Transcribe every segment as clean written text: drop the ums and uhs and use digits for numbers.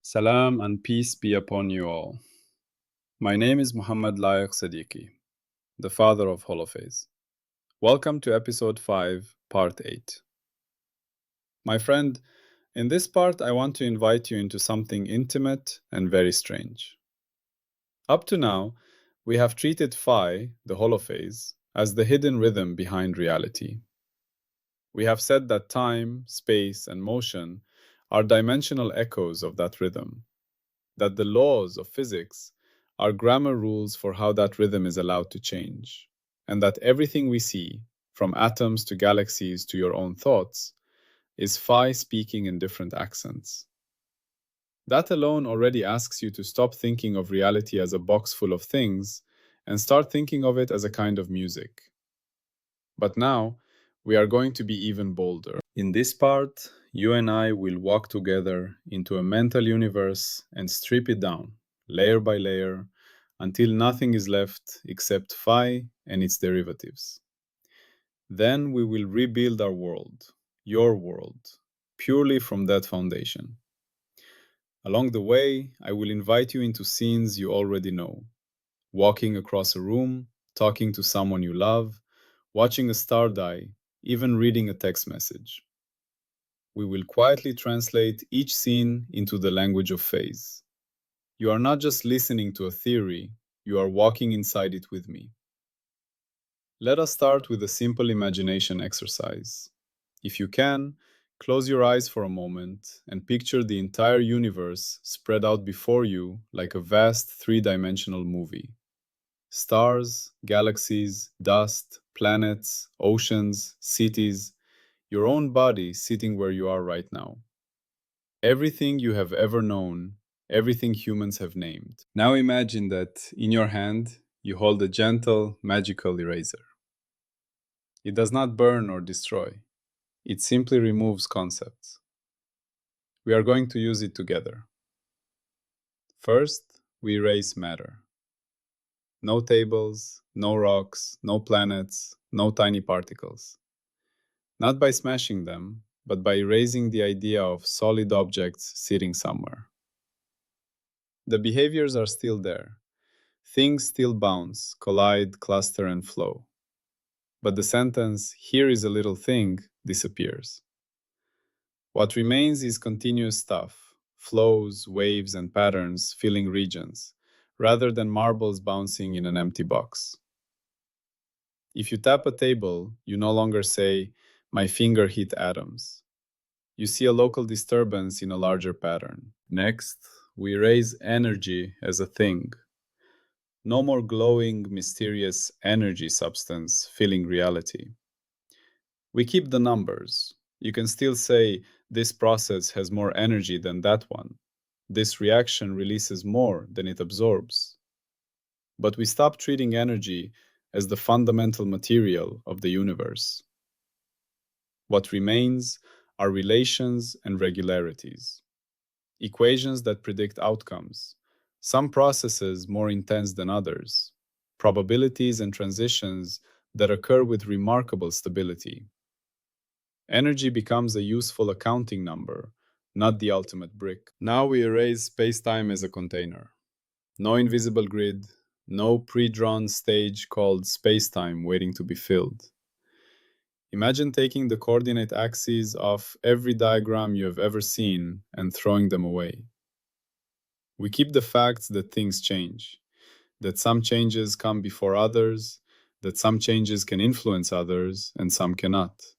Salam and peace be upon you all. My name is Mohammed Layiq Sediqi, the father of Holophase. Welcome to episode 5, part 8. My friend, in this part, I want to invite you into something intimate and very strange. Up to now, we have treated Phi, the Holophase, as the hidden rhythm behind reality. We have said that time, space, and motion are dimensional echoes of that rhythm, that the laws of physics are grammar rules for how that rhythm is allowed to change, and that everything we see, from atoms to galaxies to your own thoughts, is Phi speaking in different accents. That alone already asks you to stop thinking of reality as a box full of things and start thinking of it as a kind of music. But now, we are going to be even bolder. In this part, you and I will walk together into a mental universe and strip it down, layer by layer, until nothing is left except Phi and its derivatives. Then we will rebuild our world, your world, purely from that foundation. Along the way, I will invite you into scenes you already know: walking across a room, talking to someone you love, watching a star die, even reading a text message. We will quietly translate each scene into the language of phase. You are not just listening to a theory, you are walking inside it with me. Let us start with a simple imagination exercise. If you can, close your eyes for a moment and picture the entire universe spread out before you like a vast three-dimensional movie. Stars, galaxies, dust, planets, oceans, cities, your own body sitting where you are right now. Everything you have ever known, everything humans have named. Now imagine that in your hand you hold a gentle, magical eraser. It does not burn or destroy, it simply removes concepts. We are going to use it together. First, we erase matter. No tables, no rocks, no planets, no tiny particles. Not by smashing them, but by erasing the idea of solid objects sitting somewhere. The behaviors are still there. Things still bounce, collide, cluster, and flow. But the sentence, "here is a little thing," disappears. What remains is continuous stuff: flows, waves, and patterns filling regions, rather than marbles bouncing in an empty box. If you tap a table, you no longer say, "my finger hit atoms." You see a local disturbance in a larger pattern. Next, we raise energy as a thing. No more glowing, mysterious energy substance filling reality. We keep the numbers. You can still say, "this process has more energy than that one. This reaction releases more than it absorbs." But we stop treating energy as the fundamental material of the universe. What remains are relations and regularities, equations that predict outcomes, some processes more intense than others, probabilities and transitions that occur with remarkable stability. Energy becomes a useful accounting number, not the ultimate brick. Now we erase spacetime as a container. No invisible grid, no pre-drawn stage called spacetime waiting to be filled. Imagine taking the coordinate axes off every diagram you have ever seen and throwing them away. We keep the facts that things change, that some changes come before others, that some changes can influence others and some cannot.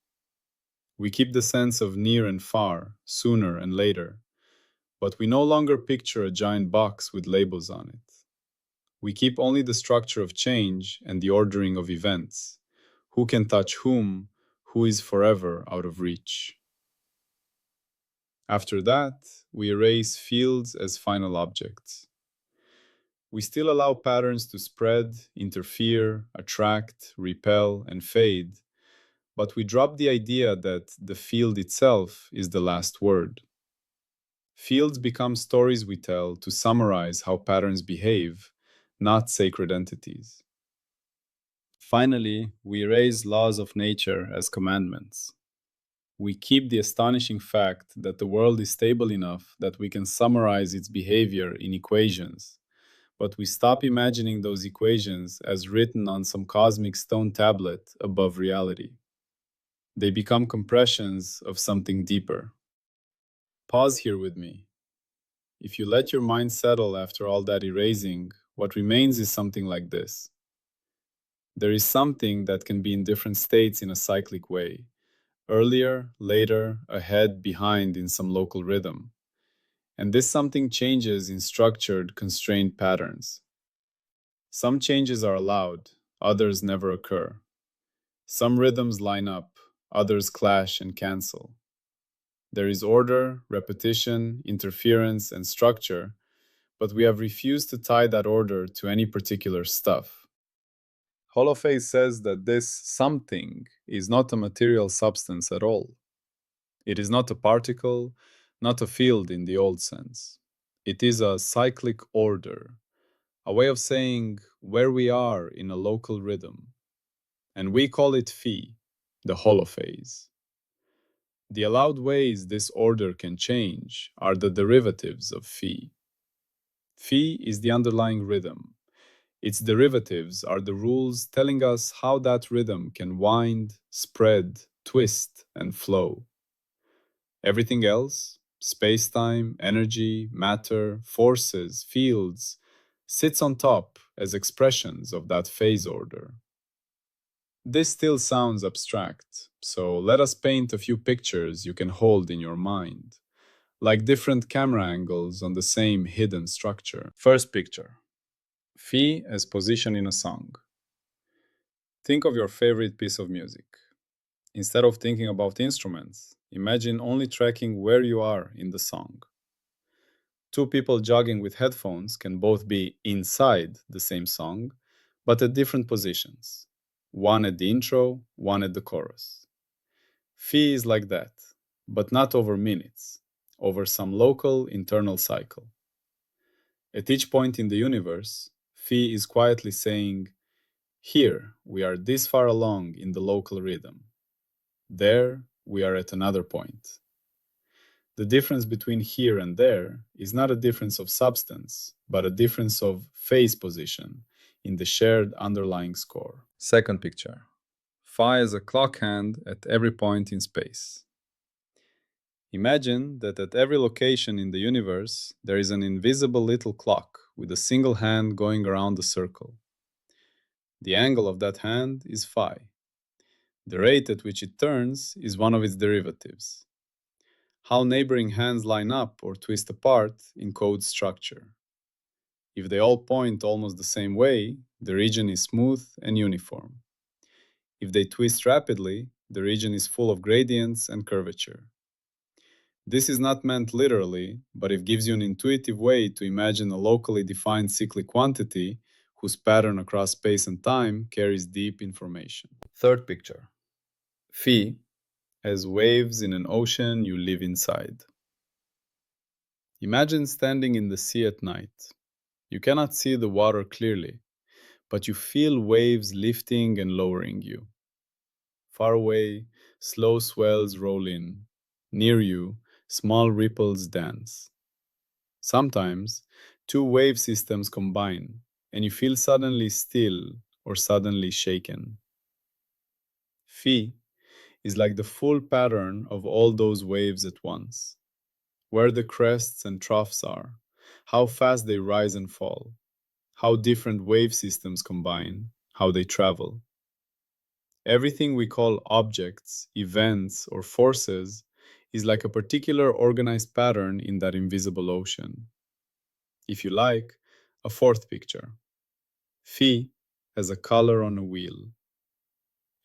We keep the sense of near and far, sooner and later, but we no longer picture a giant box with labels on it. We keep only the structure of change and the ordering of events: who can touch whom, who is forever out of reach. After that, we erase fields as final objects. We still allow patterns to spread, interfere, attract, repel, and fade, but we drop the idea that the field itself is the last word. Fields become stories we tell to summarize how patterns behave, not sacred entities. Finally, we erase laws of nature as commandments. We keep the astonishing fact that the world is stable enough that we can summarize its behavior in equations, but we stop imagining those equations as written on some cosmic stone tablet above reality. They become compressions of something deeper. Pause here with me. If you let your mind settle after all that erasing, what remains is something like this. There is something that can be in different states in a cyclic way, earlier, later, ahead, behind in some local rhythm. And this something changes in structured, constrained patterns. Some changes are allowed, others never occur. Some rhythms line up, others clash and cancel. There is order, repetition, interference, and structure, but we have refused to tie that order to any particular stuff. Holophase says that this something is not a material substance at all. It is not a particle, not a field in the old sense. It is a cyclic order, a way of saying where we are in a local rhythm. And we call it phi, the holophase. The allowed ways this order can change are the derivatives of phi. Phi is the underlying rhythm. Its derivatives are the rules telling us how that rhythm can wind, spread, twist, and flow. Everything else, spacetime, energy, matter, forces, fields, sits on top as expressions of that phase order. This still sounds abstract, so let us paint a few pictures you can hold in your mind, like different camera angles on the same hidden structure. First picture. Phi as position in a song. Think of your favorite piece of music. Instead of thinking about instruments, imagine only tracking where you are in the song. Two people jogging with headphones can both be inside the same song, but at different positions. One at the intro, one at the chorus. Phi is like that, but not over minutes, over some local internal cycle. At each point in the universe, Phi is quietly saying, here we are this far along in the local rhythm. There we are at another point. The difference between here and there is not a difference of substance, but a difference of phase position in the shared underlying score. Second picture. Phi is a clock hand at every point in space. Imagine that at every location in the universe, there is an invisible little clock with a single hand going around the circle. The angle of that hand is phi. The rate at which it turns is one of its derivatives. How neighboring hands line up or twist apart encodes structure. If they all point almost the same way, the region is smooth and uniform. If they twist rapidly, the region is full of gradients and curvature. This is not meant literally, but it gives you an intuitive way to imagine a locally defined cyclic quantity whose pattern across space and time carries deep information. Third picture. Phi as waves in an ocean you live inside. Imagine standing in the sea at night. You cannot see the water clearly, but you feel waves lifting and lowering you. Far away, slow swells roll in. Near you, small ripples dance. Sometimes, two wave systems combine, and you feel suddenly still or suddenly shaken. Phi is like the full pattern of all those waves at once. Where the crests and troughs are, how fast they rise and fall, how different wave systems combine, how they travel. Everything we call objects, events, or forces is like a particular organized pattern in that invisible ocean. If you like, a fourth picture. Phi has a color on a wheel.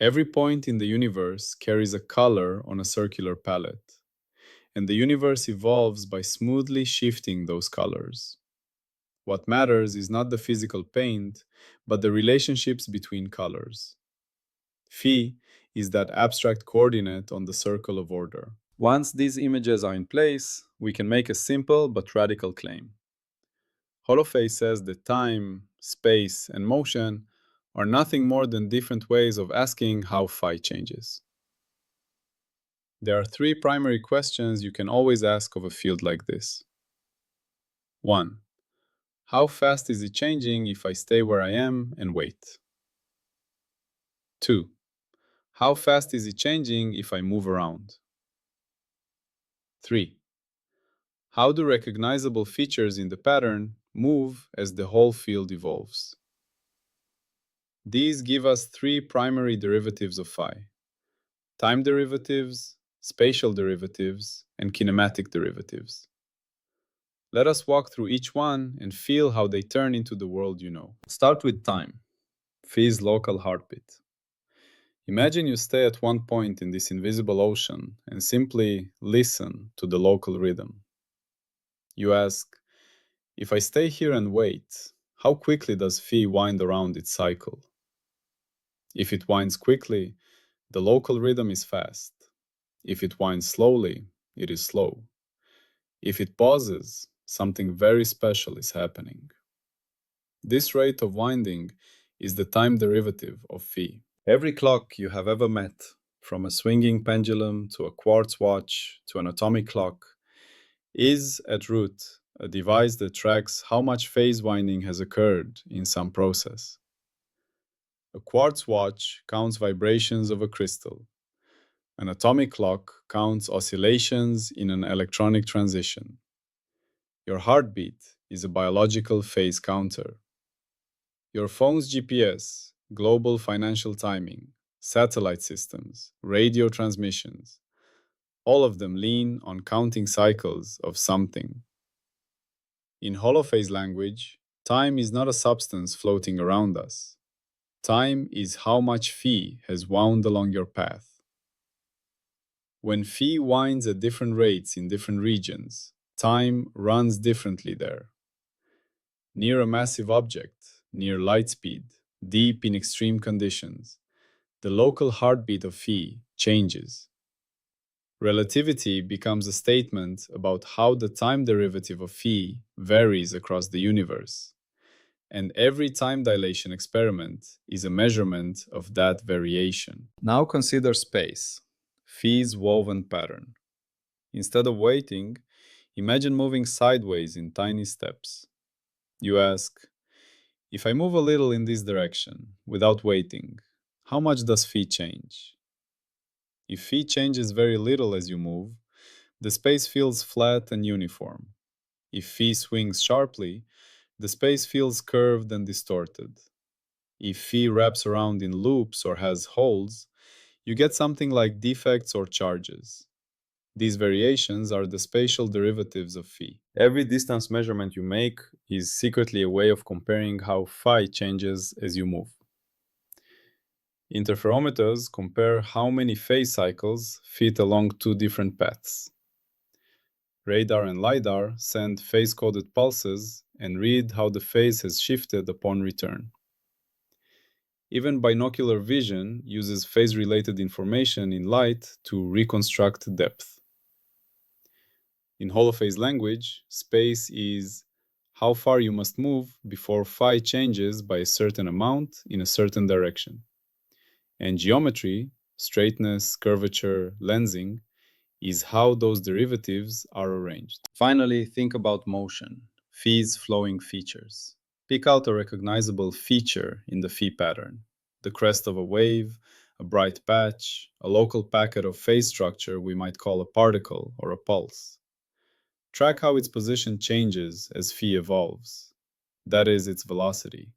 Every point in the universe carries a color on a circular palette, and the universe evolves by smoothly shifting those colors. What matters is not the physical paint, but the relationships between colors. Phi is that abstract coordinate on the circle of order. Once these images are in place, we can make a simple but radical claim. Holophase says that time, space, and motion are nothing more than different ways of asking how phi changes. There are three primary questions you can always ask of a field like this. 1. How fast is it changing if I stay where I am and wait? 2. How fast is it changing if I move around? 3. How do recognizable features in the pattern move as the whole field evolves? These give us three primary derivatives of phi: time derivatives, spatial derivatives, and kinematic derivatives. Let us walk through each one and feel how they turn into the world you know. Start with time, phi's local heartbeat. Imagine you stay at one point in this invisible ocean and simply listen to the local rhythm. You ask, if I stay here and wait, how quickly does phi wind around its cycle? If it winds quickly, the local rhythm is fast. If it winds slowly, it is slow. If it pauses, something very special is happening. This rate of winding is the time derivative of phi. Every clock you have ever met, from a swinging pendulum to a quartz watch to an atomic clock, is, at root, a device that tracks how much phase winding has occurred in some process. A quartz watch counts vibrations of a crystal. An atomic clock counts oscillations in an electronic transition. Your heartbeat is a biological phase counter. Your phone's GPS, global financial timing, satellite systems, radio transmissions, all of them lean on counting cycles of something. In holophase language, time is not a substance floating around us. Time is how much phi has wound along your path. When phi winds at different rates in different regions, time runs differently there. Near a massive object, near light speed, deep in extreme conditions, the local heartbeat of phi changes. Relativity becomes a statement about how the time derivative of phi varies across the universe, and every time dilation experiment is a measurement of that variation. Now consider space, phi's woven pattern. Instead of waiting, imagine moving sideways in tiny steps. You ask, if I move a little in this direction, without waiting, how much does phi change? If phi changes very little as you move, the space feels flat and uniform. If phi swings sharply, the space feels curved and distorted. If phi wraps around in loops or has holes, you get something like defects or charges. These variations are the spatial derivatives of phi. Every distance measurement you make is secretly a way of comparing how phi changes as you move. Interferometers compare how many phase cycles fit along two different paths. Radar and LiDAR send phase-coded pulses and read how the phase has shifted upon return. Even binocular vision uses phase-related information in light to reconstruct depth. In holophase language, space is how far you must move before phi changes by a certain amount in a certain direction. And geometry, straightness, curvature, lensing, is how those derivatives are arranged. Finally, think about motion, phi's flowing features. Pick out a recognizable feature in the phi pattern: the crest of a wave, a bright patch, a local packet of phase structure we might call a particle or a pulse. Track how its position changes as phi evolves. That is its velocity.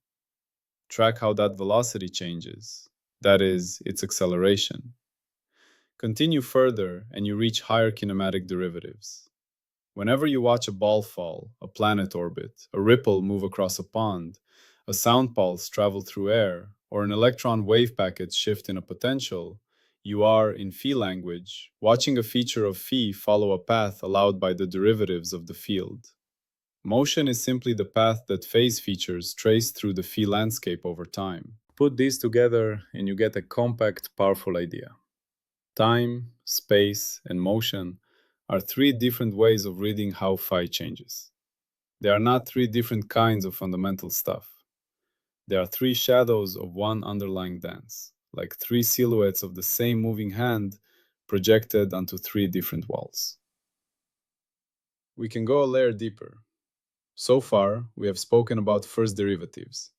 Track how that velocity changes. That is its acceleration. Continue further and you reach higher kinematic derivatives. Whenever you watch a ball fall, a planet orbit, a ripple move across a pond, a sound pulse travel through air, or an electron wave packet shift in a potential, you are, in phi language, watching a feature of phi follow a path allowed by the derivatives of the field. Motion is simply the path that phase features trace through the phi landscape over time. Put these together and you get a compact, powerful idea. Time, space, and motion are three different ways of reading how phi changes. They are not three different kinds of fundamental stuff. They are three shadows of one underlying dance, like three silhouettes of the same moving hand projected onto three different walls. We can go a layer deeper. So far, we have spoken about first derivatives,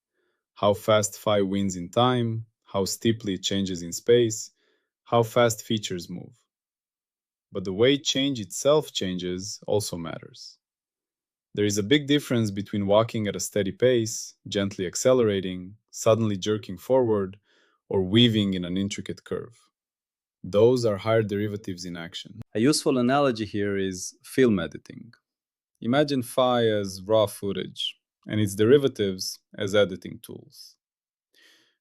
how fast phi wins in time, how steeply it changes in space, how fast features move. But the way change itself changes also matters. There is a big difference between walking at a steady pace, gently accelerating, suddenly jerking forward, or weaving in an intricate curve. Those are higher derivatives in action. A useful analogy here is film editing. Imagine phi as raw footage, and its derivatives as editing tools.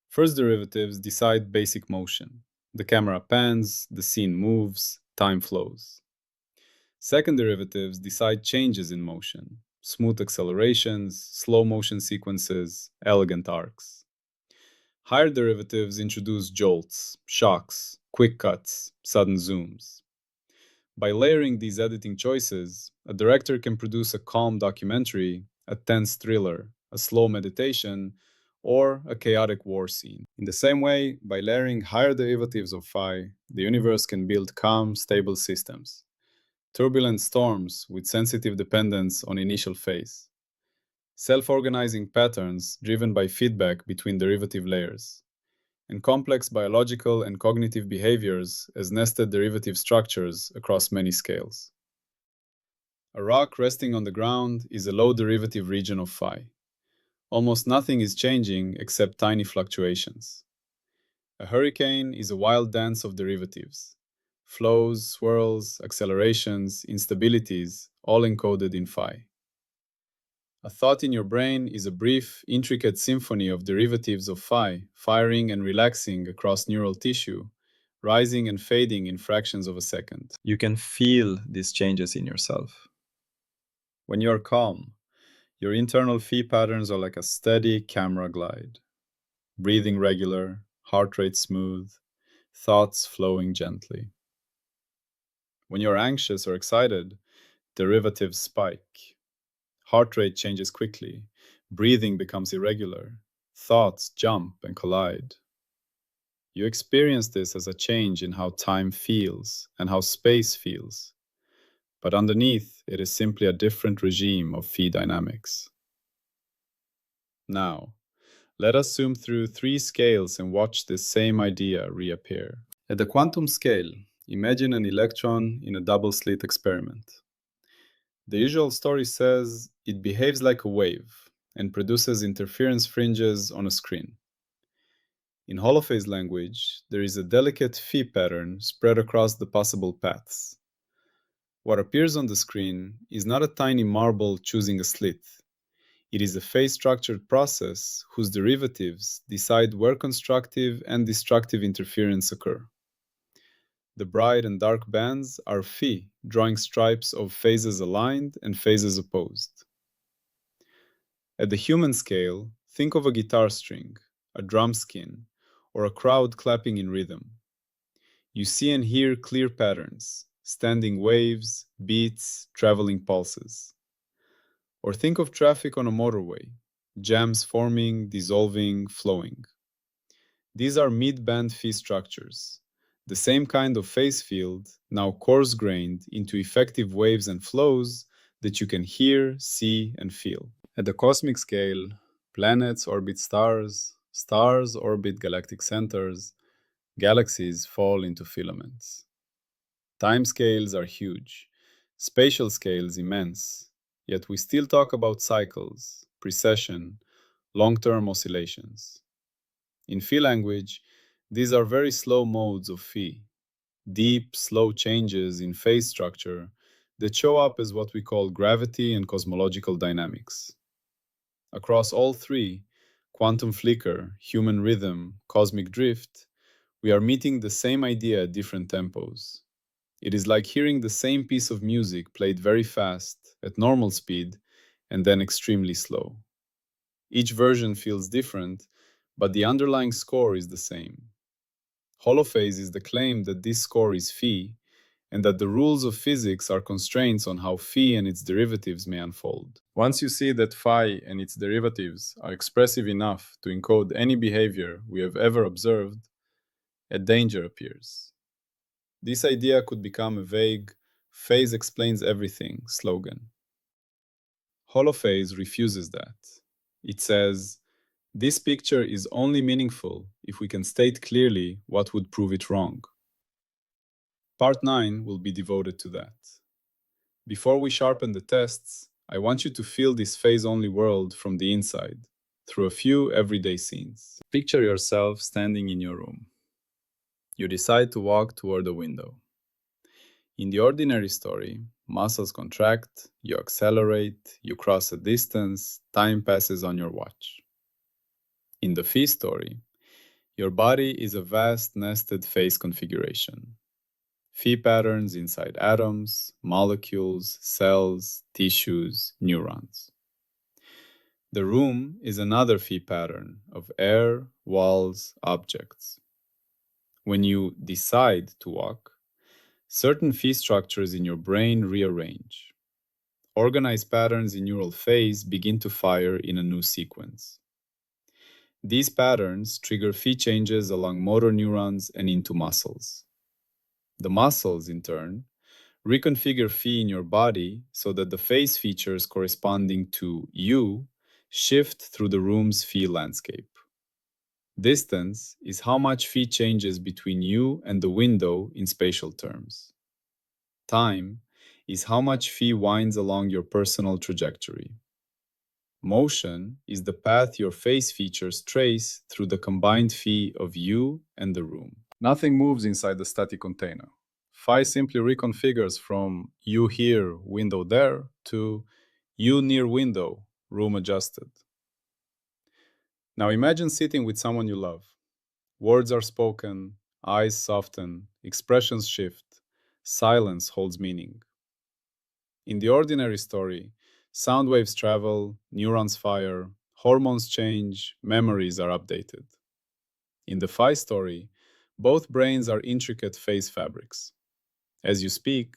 First derivatives decide basic motion. The camera pans, the scene moves, time flows. Second derivatives decide changes in motion, smooth accelerations, slow motion sequences, elegant arcs. Higher derivatives introduce jolts, shocks, quick cuts, sudden zooms. By layering these editing choices, a director can produce a calm documentary, a tense thriller, a slow meditation, or a chaotic war scene. In the same way, by layering higher derivatives of phi, the universe can build calm, stable systems. Turbulent storms with sensitive dependence on initial phase. Self-organizing patterns driven by feedback between derivative layers. And complex biological and cognitive behaviors as nested derivative structures across many scales. A rock resting on the ground is a low derivative region of phi. Almost nothing is changing except tiny fluctuations. A hurricane is a wild dance of derivatives. Flows, swirls, accelerations, instabilities, all encoded in phi. A thought in your brain is a brief, intricate symphony of derivatives of phi, firing and relaxing across neural tissue, rising and fading in fractions of a second. You can feel these changes in yourself. When you're calm, your internal phi patterns are like a steady camera glide. Breathing regular, heart rate smooth, thoughts flowing gently. When you're anxious or excited, derivatives spike. Heart rate changes quickly, breathing becomes irregular, thoughts jump and collide. You experience this as a change in how time feels and how space feels, but underneath it is simply a different regime of phi dynamics. Now, let us zoom through three scales and watch this same idea reappear. At the quantum scale, imagine an electron in a double-slit experiment. The usual story says it behaves like a wave and produces interference fringes on a screen. In holophase language, there is a delicate phi pattern spread across the possible paths. What appears on the screen is not a tiny marble choosing a slit. It is a phase-structured process whose derivatives decide where constructive and destructive interference occur. The bright and dark bands are phi, drawing stripes of phases aligned and phases opposed. At the human scale, think of a guitar string, a drum skin, or a crowd clapping in rhythm. You see and hear clear patterns, standing waves, beats, traveling pulses. Or think of traffic on a motorway, jams forming, dissolving, flowing. These are mid-band phi structures, the same kind of phase field, now coarse-grained into effective waves and flows that you can hear, see, and feel. At the cosmic scale, planets orbit stars, stars orbit galactic centers, galaxies fall into filaments. Time scales are huge, spatial scales immense, yet we still talk about cycles, precession, long-term oscillations. In phi language, these are very slow modes of phi, deep, slow changes in phase structure that show up as what we call gravity and cosmological dynamics. Across all three, quantum flicker, human rhythm, cosmic drift, we are meeting the same idea at different tempos. It is like hearing the same piece of music played very fast, at normal speed, and then extremely slow. Each version feels different, but the underlying score is the same. Holophase is the claim that this score is phi, and that the rules of physics are constraints on how phi and its derivatives may unfold. Once you see that phi and its derivatives are expressive enough to encode any behavior we have ever observed, a danger appears. This idea could become a vague, phase explains everything slogan. Holophase refuses that. It says, this picture is only meaningful if we can state clearly what would prove it wrong. Part 9 will be devoted to that. Before we sharpen the tests, I want you to feel this phase-only world from the inside, through a few everyday scenes. Picture yourself standing in your room. You decide to walk toward a window. In the ordinary story, muscles contract, you accelerate, you cross a distance, time passes on your watch. In the phi story, your body is a vast nested phase configuration. Phi patterns inside atoms, molecules, cells, tissues, neurons. The room is another phi pattern of air, walls, objects. When you decide to walk, certain phi structures in your brain rearrange. Organized patterns in neural phase begin to fire in a new sequence. These patterns trigger phi changes along motor neurons and into muscles. The muscles, in turn, reconfigure phi in your body so that the phase features corresponding to you shift through the room's phi landscape. Distance is how much phi changes between you and the window in spatial terms. Time is how much phi winds along your personal trajectory. Motion is the path your phase features trace through the combined phi of you and the room. Nothing moves inside the static container. Phi simply reconfigures from you here, window there, to you near window, room adjusted. Now imagine sitting with someone you love. Words are spoken, eyes soften, expressions shift, silence holds meaning. In the ordinary story, sound waves travel, neurons fire, hormones change, memories are updated. In the phi story, both brains are intricate phase fabrics. As you speak,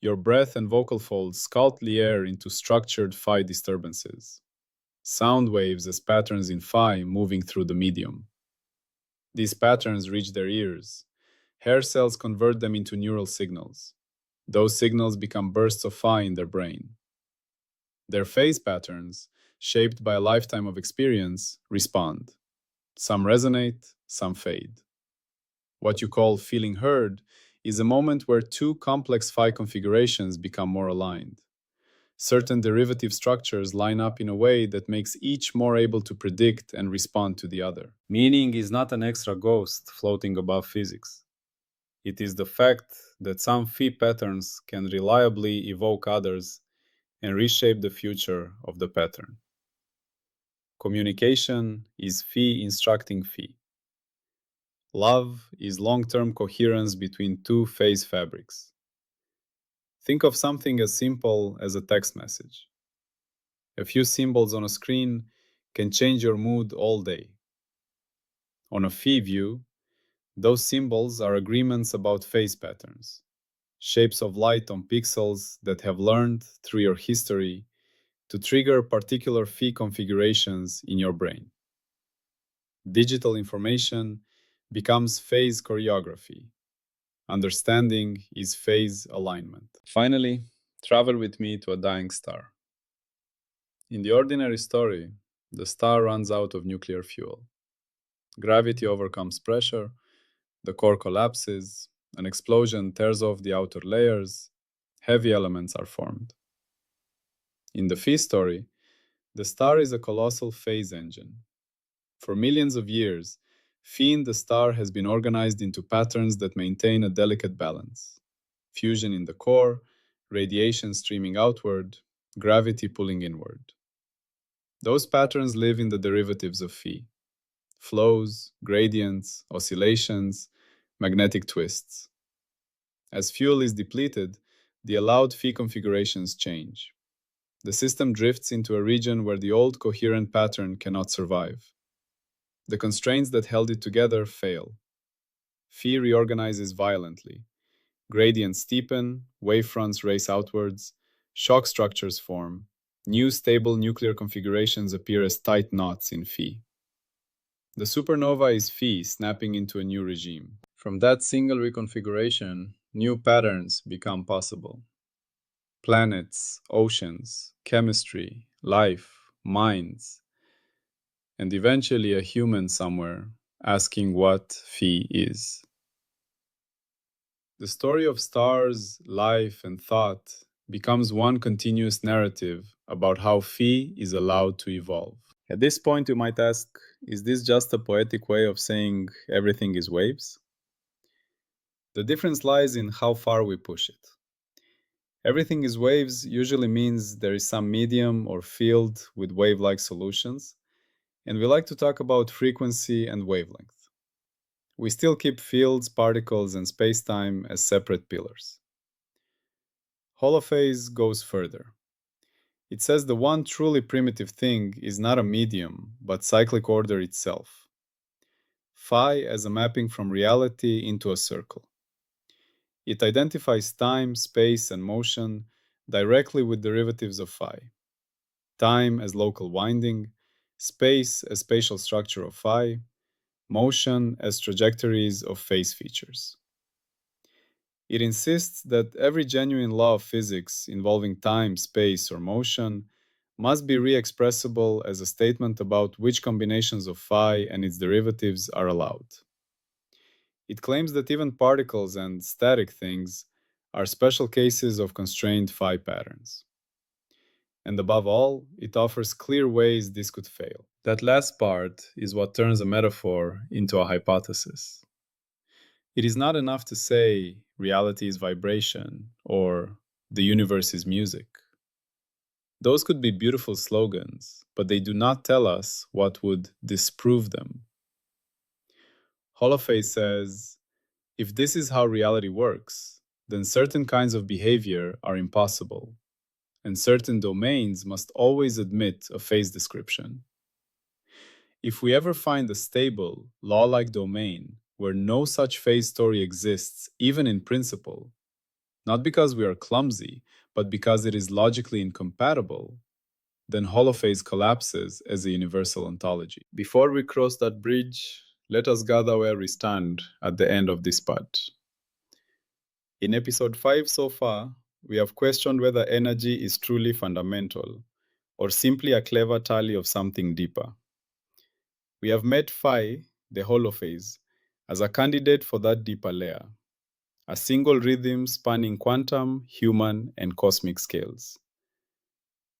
your breath and vocal folds sculpt the air into structured phi disturbances. Sound waves as patterns in phi moving through the medium. These patterns reach their ears. Hair cells convert them into neural signals. Those signals become bursts of phi in their brain. Their phase patterns, shaped by a lifetime of experience, respond. Some resonate, some fade. What you call feeling heard is a moment where two complex phi configurations become more aligned. Certain derivative structures line up in a way that makes each more able to predict and respond to the other. Meaning is not an extra ghost floating above physics. It is the fact that some phi patterns can reliably evoke others and reshape the future of the pattern. Communication is phi instructing phi. Love is long-term coherence between two phase fabrics. Think of something as simple as a text message. A few symbols on a screen can change your mood all day. On a phi view, those symbols are agreements about phase patterns, shapes of light on pixels that have learned through your history to trigger particular phi configurations in your brain. Digital information becomes phase choreography. Understanding is phase alignment. Finally, travel with me to a dying star. In the ordinary story, the star runs out of nuclear fuel. Gravity overcomes pressure, the core collapses, an explosion tears off the outer layers, heavy elements are formed. In the phi story, the star is a colossal phase engine. For millions of years, phi in the star has been organized into patterns that maintain a delicate balance. Fusion in the core, radiation streaming outward, gravity pulling inward. Those patterns live in the derivatives of phi. Flows, gradients, oscillations, magnetic twists. As fuel is depleted, the allowed phi configurations change. The system drifts into a region where the old coherent pattern cannot survive. The constraints that held it together fail. Phi reorganizes violently. Gradients steepen, wavefronts race outwards, shock structures form, new stable nuclear configurations appear as tight knots in phi. The supernova is phi snapping into a new regime. From that single reconfiguration, new patterns become possible. Planets, oceans, chemistry, life, minds, and eventually a human somewhere asking what phi is. The story of stars, life, and thought becomes one continuous narrative about how phi is allowed to evolve. At this point, you might ask, is this just a poetic way of saying everything is waves? The difference lies in how far we push it. Everything is waves usually means there is some medium or field with wave-like solutions, and we like to talk about frequency and wavelength. We still keep fields, particles, and spacetime as separate pillars. Holophase goes further. It says the one truly primitive thing is not a medium, but cyclic order itself. Phi as a mapping from reality into a circle. It identifies time, space, and motion directly with derivatives of phi. Time as local winding, space as spatial structure of phi, motion as trajectories of phase features. It insists that every genuine law of physics involving time, space, or motion must be re-expressible as a statement about which combinations of phi and its derivatives are allowed. It claims that even particles and static things are special cases of constrained phi patterns. And above all, it offers clear ways this could fail. That last part is what turns a metaphor into a hypothesis. It is not enough to say reality is vibration or the universe is music. Those could be beautiful slogans, but they do not tell us what would disprove them. Holophase says, if this is how reality works, then certain kinds of behavior are impossible, and certain domains must always admit a phase description. If we ever find a stable, law-like domain where no such phase story exists, even in principle, not because we are clumsy, but because it is logically incompatible, then holophase collapses as a universal ontology. Before we cross that bridge, let us gather where we stand at the end of this part. In episode 5 so far, we have questioned whether energy is truly fundamental or simply a clever tally of something deeper. We have met phi, the holophase, as a candidate for that deeper layer, a single rhythm spanning quantum, human, and cosmic scales.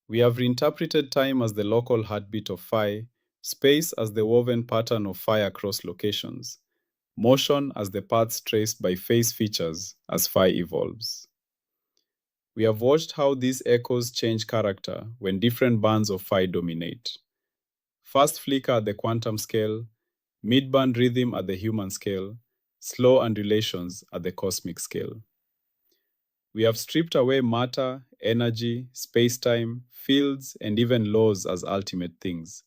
We have reinterpreted time as the local heartbeat of phi, space as the woven pattern of phi across locations, motion as the paths traced by phase features as phi evolves. We have watched how these echoes change character when different bands of phi dominate. Fast flicker at the quantum scale, mid-band rhythm at the human scale, slow undulations at the cosmic scale. We have stripped away matter, energy, spacetime, fields, and even laws as ultimate things,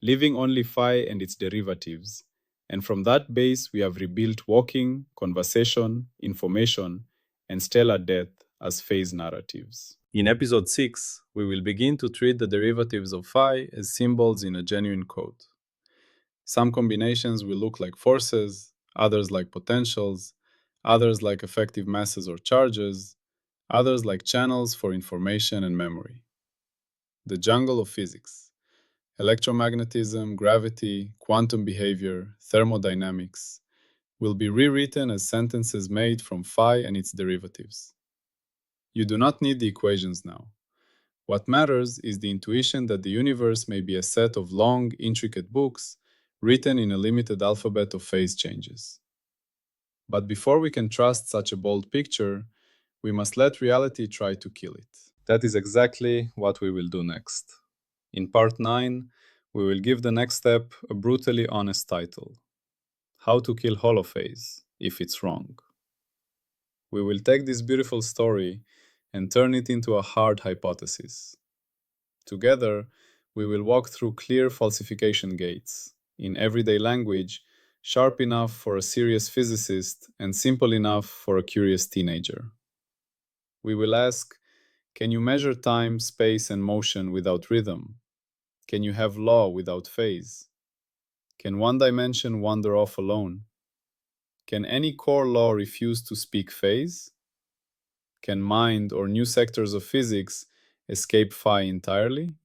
leaving only phi and its derivatives. And from that base, we have rebuilt walking, conversation, information, and stellar death as phase narratives. In episode 6, we will begin to treat the derivatives of phi as symbols in a genuine code. Some combinations will look like forces, others like potentials, others like effective masses or charges, others like channels for information and memory. The jungle of physics: electromagnetism, gravity, quantum behavior, thermodynamics will be rewritten as sentences made from phi and its derivatives. You do not need the equations now. What matters is the intuition that the universe may be a set of long, intricate books written in a limited alphabet of phase changes. But before we can trust such a bold picture, we must let reality try to kill it. That is exactly what we will do next. In part 9, we will give the next step a brutally honest title: How to Kill Holophase If It's Wrong. We will take this beautiful story and turn it into a hard hypothesis. Together, we will walk through clear falsification gates, in everyday language, sharp enough for a serious physicist and simple enough for a curious teenager. We will ask, can you measure time, space, and motion without rhythm? Can you have law without phase? Can one dimension wander off alone? Can any core law refuse to speak phase? Can mind or new sectors of physics escape phi entirely?